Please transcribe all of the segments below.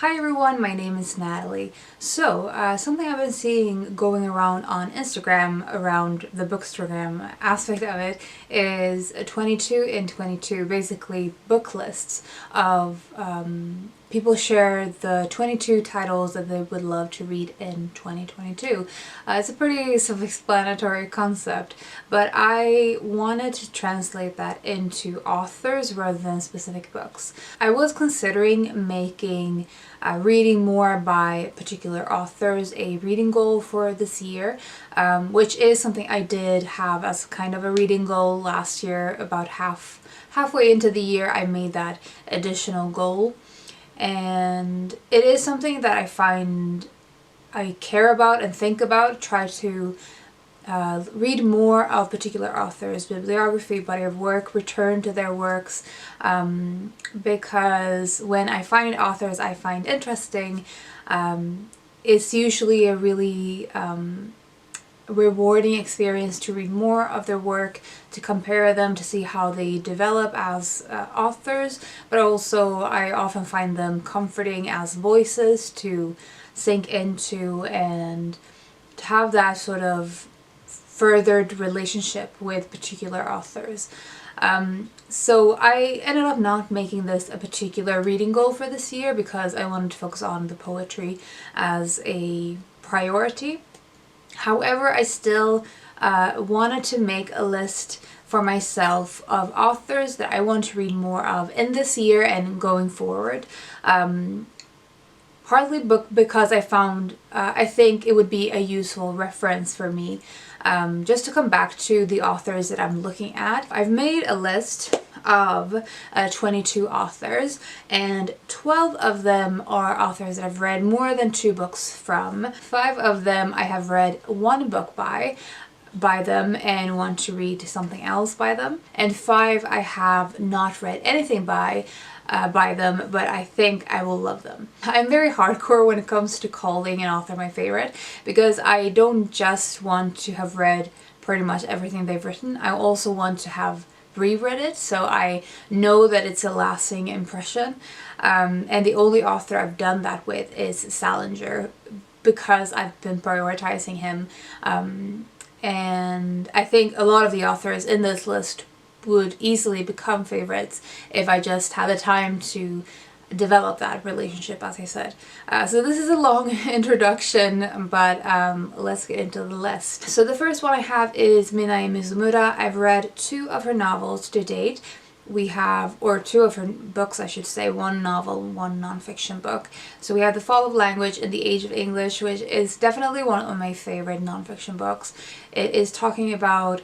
Hi everyone, my name is Natalie. Something I've been seeing going around on Instagram around the Bookstagram aspect of it is 22 in 22, basically book lists of people share the 22 titles that they would love to read in 2022. It's a pretty self-explanatory concept, but I wanted to translate that into authors rather than specific books. I was considering making reading more by particular authors a reading goal for this year, which is something I did have as kind of a reading goal last year. About halfway into the year I made that additional goal, and it is something that I find I care about and think about. Try to read more of particular authors' bibliography, body of work, return to their works, because when I find authors I find interesting, it's usually a really rewarding experience to read more of their work, to compare them, to see how they develop as authors, but also I often find them comforting as voices to sink into and to have that sort of furthered relationship with particular authors. So I ended up not making this a particular reading goal for this year because I wanted to focus on the poetry as a priority. However, I still wanted to make a list for myself of authors that I want to read more of in this year and going forward. Partly because I found, I think it would be a useful reference for me, just to come back to the authors that I'm looking at. I've made a list of 22 authors, and 12 of them are authors that I've read more than 2 books from. 5 of them I have read 1 book by them and want to read something else by them, and 5 I have not read anything by them, but I think I will love them. I'm very hardcore when it comes to calling an author my favorite, because I don't just want to have read pretty much everything they've written. I also want to have reread it so I know that it's a lasting impression. And the only author I've done that with is Salinger, because I've been prioritizing him. And I think a lot of the authors in this list would easily become favorites if I just had the time to develop that relationship, as I said. So this is a long introduction, but let's get into the list. So the first one I have is Minae Mizumura. I've read 2 of her novels to date. We have, or 2 of her books I should say, 1 novel, 1 nonfiction book. So we have The Fall of Language and The Age of English, which is definitely one of my favorite nonfiction books. It is talking about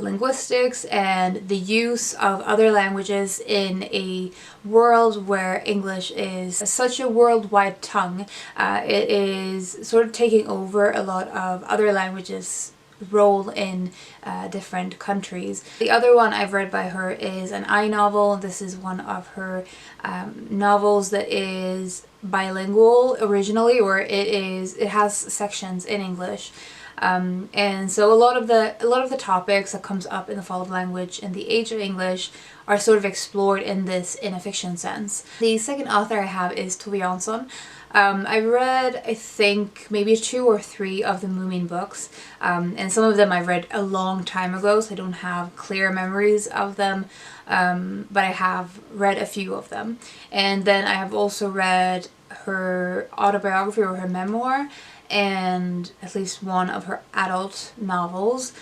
linguistics and the use of other languages in a world where English is such a worldwide tongue. It is sort of taking over a lot of other languages' role in different countries. The other one I've read by her is an I novel. This is one of her novels that is bilingual originally, or it has sections in English. And so a lot of the topics that comes up in The Fall of Language and The Age of English are sort of explored in this in a fiction sense. The second author I have is Tove Jansson. I read, I think, maybe 2 or 3 of the Moomin books, and some of them I read a long time ago, so I don't have clear memories of them, but I have read a few of them. And then I have also read her autobiography, or her memoir, and at least 1 of her adult novels,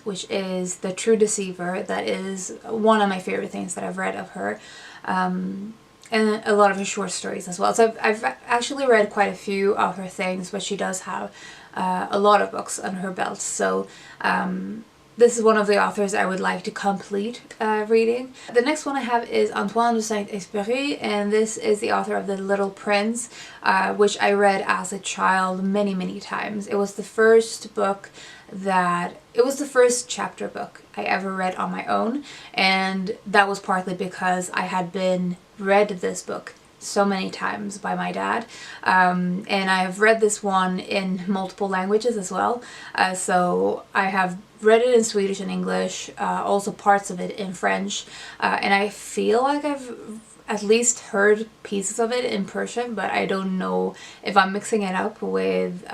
which is The True Deceiver. That is one of my favorite things that I've read of her, and a lot of her short stories as well. So I've actually read quite a few of her things, but she does have a lot of books under her belt. So this is one of the authors I would like to complete reading. The next one I have is Antoine de Saint-Exupéry, and this is the author of The Little Prince, which I read as a child many times. It was the first chapter book I ever read on my own, and that was partly because I had been read this book so many times by my dad, and I have read this one in multiple languages as well. So I have read it in Swedish and English, also parts of it in French, and I feel like I've at least heard pieces of it in Persian, but I don't know if I'm mixing it up with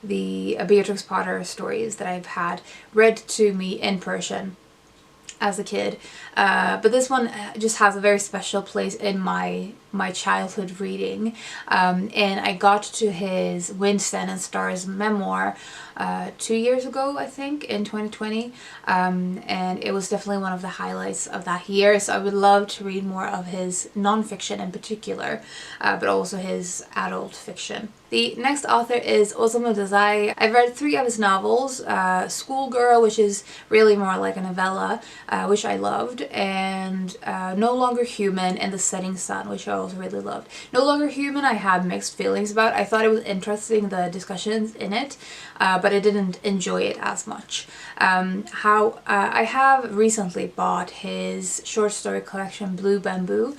the Beatrix Potter stories that I've had read to me in Persian as a kid. But this one just has a very special place in my childhood reading. And I got to his Wind, Sand and Stars memoir 2 years ago, I think, in 2020. And it was definitely one of the highlights of that year. So I would love to read more of his nonfiction in particular, but also his adult fiction. The next author is Osamu Dazai. I've read 3 of his novels, Schoolgirl, which is really more like a novella, which I loved, and No Longer Human and The Setting Sun, which I also really loved. No Longer Human I had mixed feelings about. I thought it was interesting, the discussions in it, but I didn't enjoy it as much. I have recently bought his short story collection Blue Bamboo,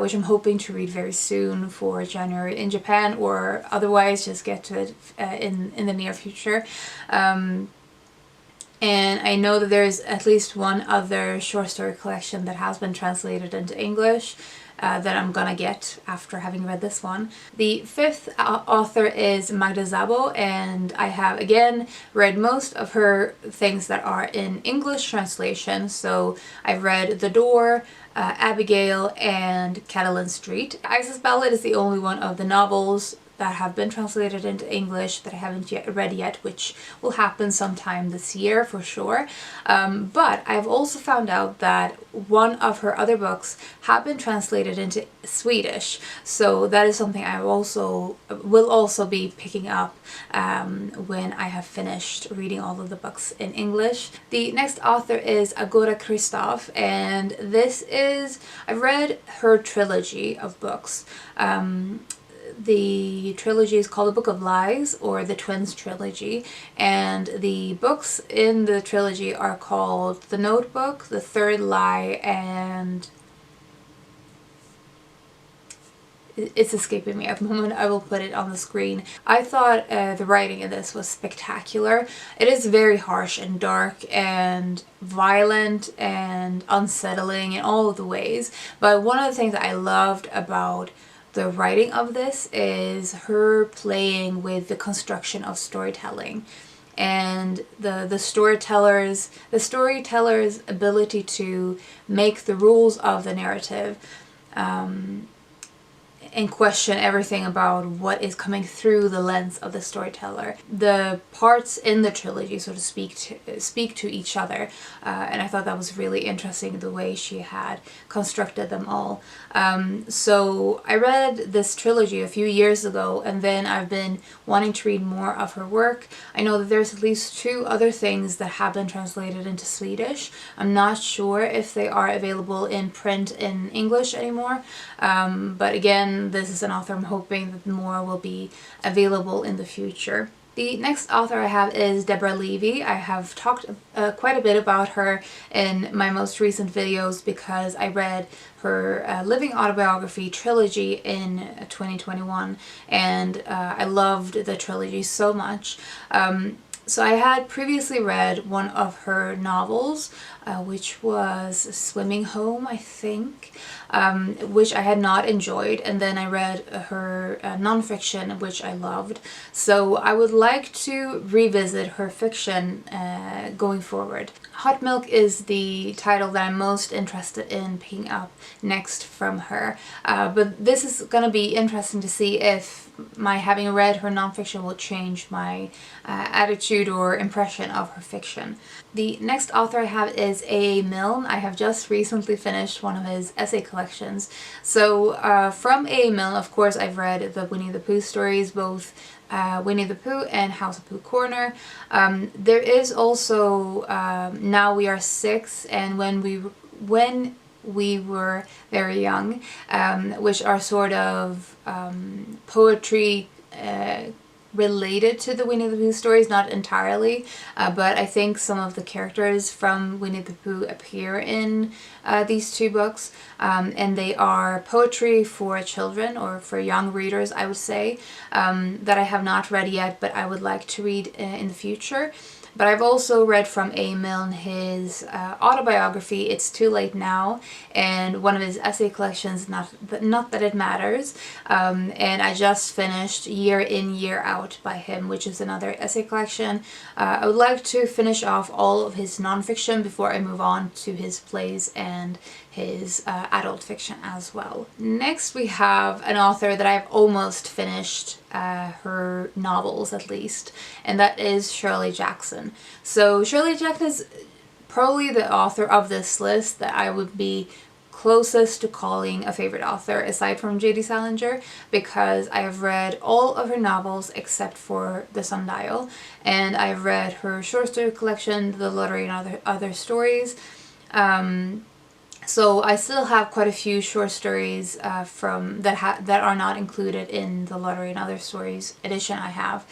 which I'm hoping to read very soon for January in Japan, or otherwise just get to it in the near future. And I know that there's at least one other short story collection that has been translated into English that I'm gonna get after having read this one. The 5th author is Magda Szabo, and I have again read most of her things that are in English translation. So I've read The Door, Abigail, and Catalan Street. Isis Ballad is the only one of the novels that have been translated into English that I haven't yet read yet, which will happen sometime this year for sure. But I've also found out that one of her other books have been translated into Swedish, so that is something I will also be picking up when I have finished reading all of the books in English. The next author is Agora Kristoff, and I've read her trilogy of books. The trilogy is called The Book of Lies, or the Twins trilogy, and the books in the trilogy are called The Notebook, The Third Lie, and it's escaping me at the moment. I will put it on the screen. I thought the writing in this was spectacular. It is very harsh and dark and violent and unsettling in all of the ways, but one of the things that I loved about the writing of this is her playing with the construction of storytelling and the storyteller's ability to make the rules of the narrative and question everything about what is coming through the lens of the storyteller. The parts in the trilogy sort of speak to each other, and I thought that was really interesting, the way she had constructed them all. So I read this trilogy a few years ago, and then I've been wanting to read more of her work. I know that there's at least 2 other things that have been translated into Swedish. I'm not sure if they are available in print in English anymore, but again, this is an author I'm hoping that more will be available in the future. The next author I have is Deborah Levy. I have talked quite a bit about her in my most recent videos because I read her Living Autobiography trilogy in 2021, and I loved the trilogy so much. So I had previously read one of her novels, which was Swimming Home, I think, which I had not enjoyed, and then I read her nonfiction, which I loved. So I would like to revisit her fiction going forward. Hot Milk is the title that I'm most interested in picking up next from her, but this is going to be interesting to see if my having read her nonfiction will change my attitude or impression of her fiction. The next author I have is A.A. Milne. I have just recently finished one of his essay collections. So from A.A. Milne, of course, I've read the Winnie the Pooh stories, both Winnie the Pooh and House of Pooh Corner. There is also Now We Are Six and When We Were Very Young, which are sort of poetry related to the Winnie the Pooh stories, not entirely, but I think some of the characters from Winnie the Pooh appear in these 2 books, and they are poetry for children or for young readers, I would say, that I have not read yet, but I would like to read in the future. But I've also read from A. Milne his autobiography, It's Too Late Now, and one of his essay collections, Not That It Matters. And I just finished Year In, Year Out by him, which is another essay collection. I would like to finish off all of his nonfiction before I move on to his plays and his adult fiction as well. Next we have an author that I've almost finished her novels at least, and that is Shirley Jackson. So Shirley Jackson is probably the author of this list that I would be closest to calling a favorite author aside from J.D. Salinger, because I have read all of her novels except for The Sundial, and I've read her short story collection, The Lottery and Other Stories. So I still have quite a few short stories from that are not included in the Lottery and Other Stories edition I have.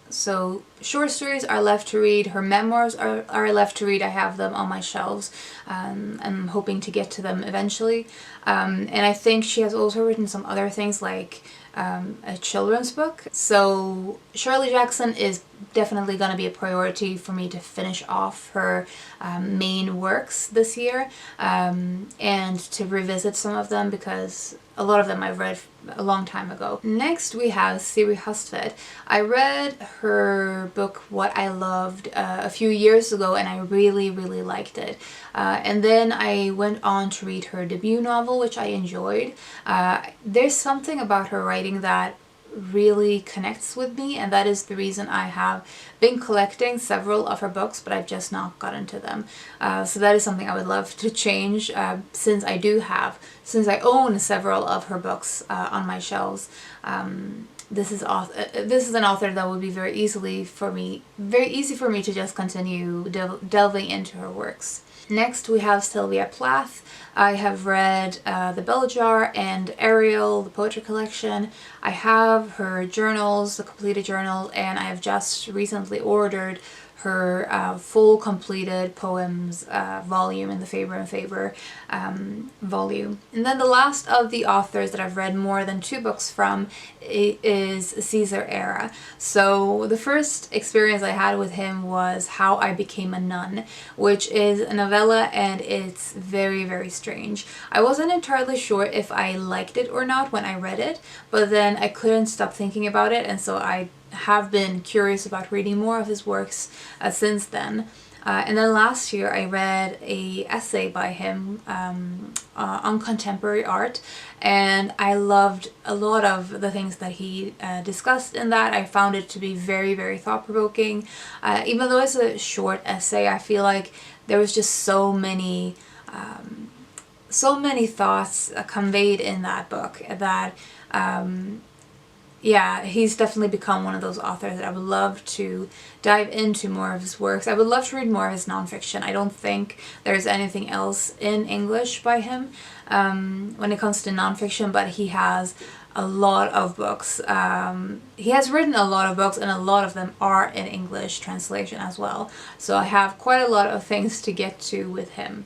So short stories are left to read. Her memoirs are left to read. I have them on my shelves. I'm hoping to get to them eventually. And I think she has also written some other things like a children's book. So Shirley Jackson is definitely going to be a priority for me to finish off her main works this year, and to revisit some of them because a lot of them I've read a long time ago. Next we have Siri Hustvedt. I read her book What I Loved a few years ago, and I really liked it. And then I went on to read her debut novel, which I enjoyed. There's something about her writing that really connects with me, and that is the reason I have been collecting several of her books, but I've just not gotten to them. So that is something I would love to change, since I own several of her books on my shelves. This is an author that would be very easy for me to just continue delving into her works. Next we have Sylvia Plath. I have read The Bell Jar and Ariel, the poetry collection. I have her journals, the completed journal, and I have just recently ordered her full completed poems volume in the Faber and Faber volume. And then the last of the authors that I've read more than 2 books from is Caesar Era. So the first experience I had with him was How I Became a Nun, which is a novella, and it's very strange. I wasn't entirely sure if I liked it or not when I read it, but then I couldn't stop thinking about it, and so I have been curious about reading more of his works since then. And then last year I read a essay by him on contemporary art, and I loved a lot of the things that he discussed in that. I found it to be very thought-provoking. Even though it's a short essay, I feel like there was just so many thoughts conveyed in that book that yeah, he's definitely become one of those authors that I would love to dive into more of his works. I would love to read more of his nonfiction. I don't think there's anything else in English by him when it comes to nonfiction, but he has a lot of books. He has written a lot of books, and a lot of them are in English translation as well. So I have quite a lot of things to get to with him.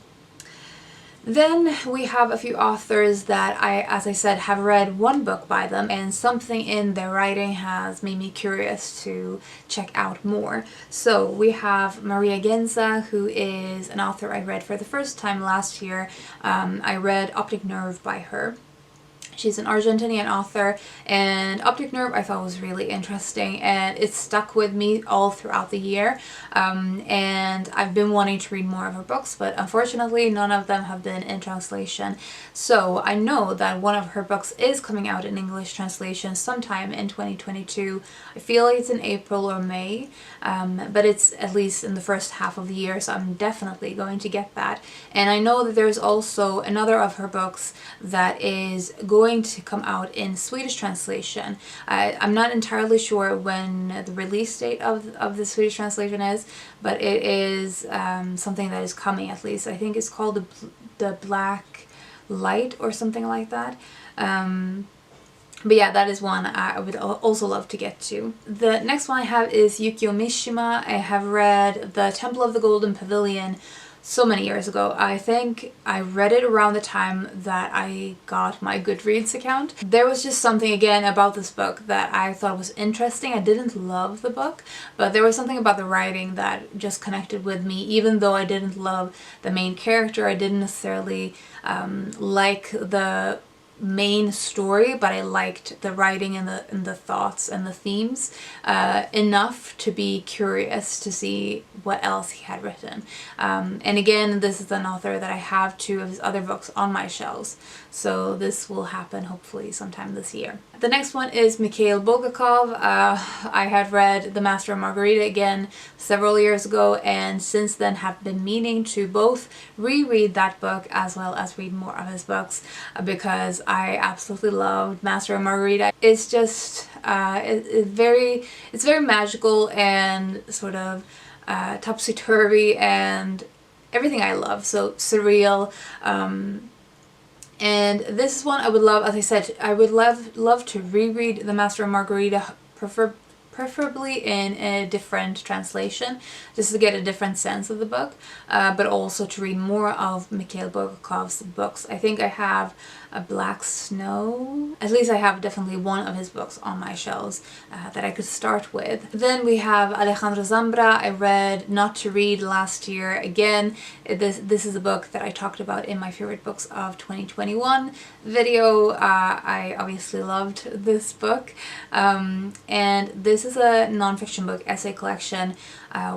Then we have a few authors that I, as I said, have read 1 book by them, and something in their writing has made me curious to check out more. So we have Maria Genza, who is an author I read for the first time last year. I read Optic Nerve by her. She's an Argentinian author, and Optic Nerve I thought was really interesting, and it stuck with me all throughout the year. And I've been wanting to read more of her books, but unfortunately none of them have been in translation. So I know that one of her books is coming out in English translation sometime in 2022. I feel like it's in April or May, but it's at least in the first half of the year, so I'm definitely going to get that. And I know that there's also another of her books that is going to come out in Swedish translation. I'm not entirely sure when the release date of the Swedish translation is, but it is something that is coming at least. I think it's called The Black Light or something like that. But yeah, that is one I would also love to get to. The next one I have is Yukio Mishima. I have read The Temple of the Golden Pavilion so many years ago. I think I read it around the time that I got my Goodreads account. There was just something again about this book that I thought was interesting. I didn't love the book, but there was something about the writing that just connected with me. Even though I didn't love the main character, I didn't necessarily like the main story, but I liked the writing and the thoughts and the themes enough to be curious to see what else he had written. And again, this is an author that I have 2 of his other books on my shelves, so this will happen hopefully sometime this year. The next one is Mikhail Bulgakov. I had read The Master and Margarita again several years ago, and since then have been meaning to both reread that book as well as read more of his books, because I absolutely loved Master and Margarita. It's just it's very magical and sort of topsy-turvy and everything I love, so surreal. And this is one I would love, as I said, I would love to reread The Master and Margarita, preferably in a different translation, just to get a different sense of the book, but also to read more of Mikhail Bulgakov's books. I think I have A Black Snow. At least I have definitely one of his books on my shelves that I could start with. Then we have Alejandro Zambra. I read Not to Read last year. Again, this is a book that I talked about in my favorite books of 2021 video. I obviously loved this book, and this is a non-fiction book, essay collection,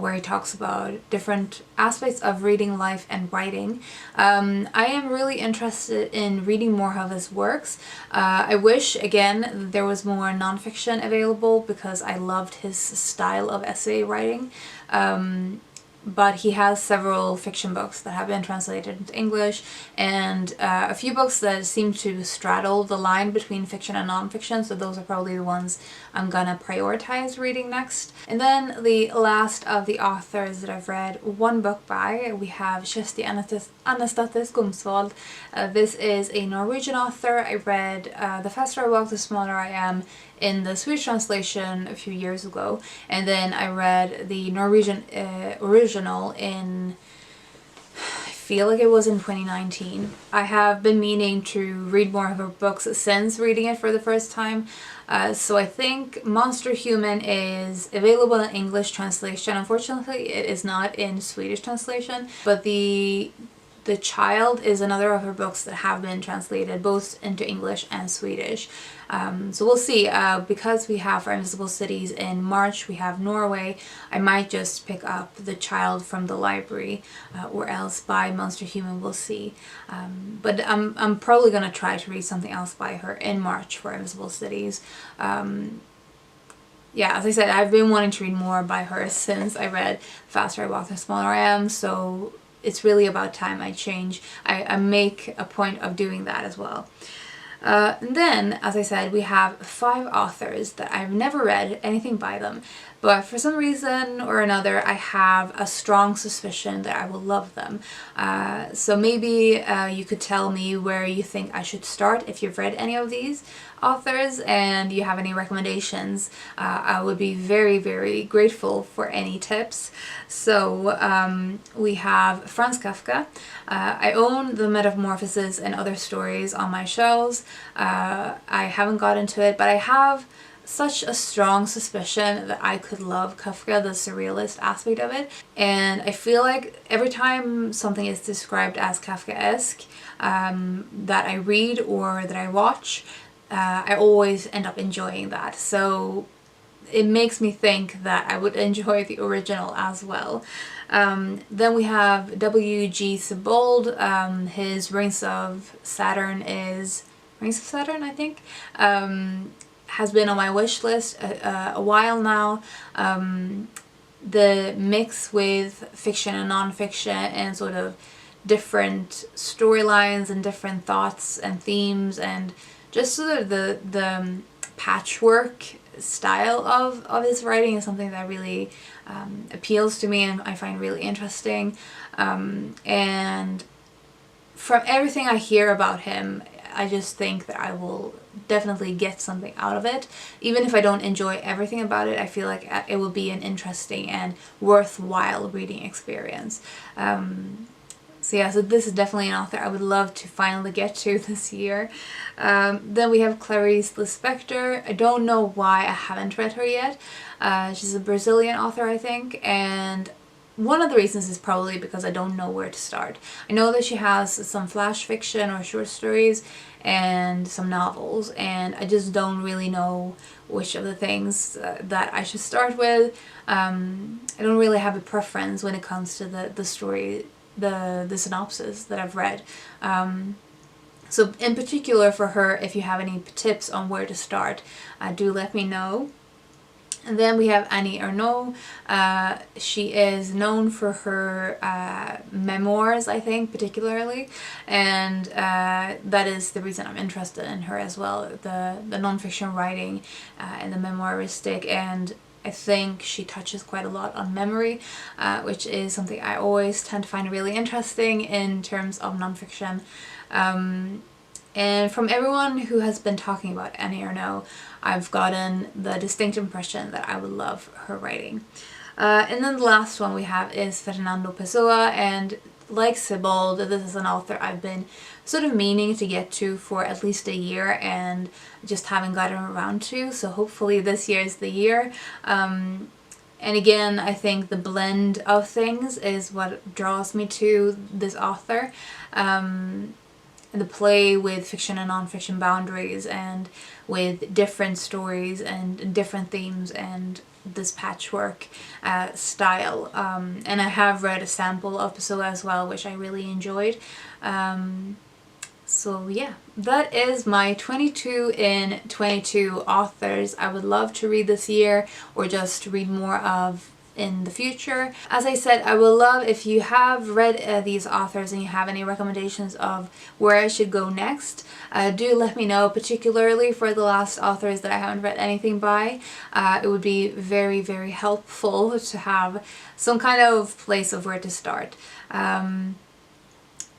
where he talks about different aspects of reading, life, and writing. I am really interested in reading more of his works. I wish, again, there was more non-fiction available because I loved his style of essay writing. But he has several fiction books that have been translated into English, and a few books that seem to straddle the line between fiction and non-fiction, so those are probably the ones I'm gonna prioritize reading next. And then the last of the authors that I've read one book by, we have Kjersti Anastate Skomsvold. This is a Norwegian author. I read The Faster I Walk, The Smaller I Am in the Swedish translation a few years ago, and then I read the Norwegian original in, I feel like it was in 2019. I have been meaning to read more of her books since reading it for the first time. So I think Monster Human is available in English translation. Unfortunately, it is not in Swedish translation, but The Child is another of her books that have been translated both into English and Swedish. So we'll see. Because we have our Invisible Cities in March, we have Norway, I might just pick up The Child from the library, or else buy Monster Human, we'll see. But I'm probably gonna try to read something else by her in March for Invisible Cities. Yeah, as I said, I've been wanting to read more by her since I read Faster I Walk, The Smaller I Am, so it's really about time I make a point of doing that as well. And then, as I said, we have 5 authors that I've never read anything by them, but for some reason or another I have a strong suspicion that I will love them. So maybe you could tell me where you think I should start if you've read any of these authors and you have any recommendations. I would be very, very grateful for any tips. So we have Franz Kafka. I own The Metamorphoses and Other Stories on my shelves. I haven't got into it, but I have such a strong suspicion that I could love Kafka, the surrealist aspect of it. And I feel like every time something is described as Kafkaesque that I read or that I watch, I always end up enjoying that. So it makes me think that I would enjoy the original as well. Then we have W.G. Sebald. His Rings of Saturn, I think, has been on my wish list a while now. The mix with fiction and non-fiction and sort of different storylines and different thoughts and themes and just sort of the patchwork style of his writing is something that really appeals to me and I find really interesting. And from everything I hear about him, I just think that I will definitely get something out of it. Even if I don't enjoy everything about it, I feel like it will be an interesting and worthwhile reading experience. So yeah, so this is definitely an author I would love to finally get to this year. Then we have Clarice Lispector. I don't know why I haven't read her yet. She's a Brazilian author, I think, and one of the reasons is probably because I don't know where to start. I know that she has some flash fiction or short stories and some novels, and I just don't really know which of the things that I should start with. I don't really have a preference when it comes to the story, the synopsis that I've read. So in particular for her, if you have any tips on where to start, do let me know. And then we have Annie Ernaux. She is known for her memoirs, I think, particularly, and that is the reason I'm interested in her as well, the nonfiction writing and the memoiristic, and I think she touches quite a lot on memory, which is something I always tend to find really interesting in terms of nonfiction. And from everyone who has been talking about Annie Ernaux, I've gotten the distinct impression that I would love her writing. And then the last one we have is Fernando Pessoa, and like Sebald, this is an author I've been sort of meaning to get to for at least a year and just haven't gotten around to, so hopefully this year is the year. And again, I think the blend of things is what draws me to this author. The play with fiction and non-fiction boundaries, and with different stories and different themes, and this patchwork style. And I have read a sample of Pessoa as well, which I really enjoyed. So yeah, that is my 22 in 22 authors I would love to read this year, or just read more of in the future. As I said, I would love if you have read these authors and you have any recommendations of where I should go next. Do let me know, particularly for the last authors that I haven't read anything by. It would be very, very helpful to have some kind of place of where to start.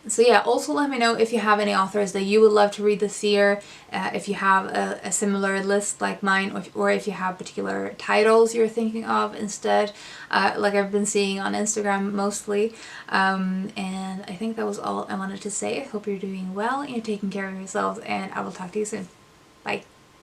So yeah, also let me know if you have any authors that you would love to read this year, if you have a similar list like mine, or if you have particular titles you're thinking of instead, like I've been seeing on Instagram mostly. And I think that was all I wanted to say. I hope you're doing well and you're taking care of yourselves, and I will talk to you soon. Bye.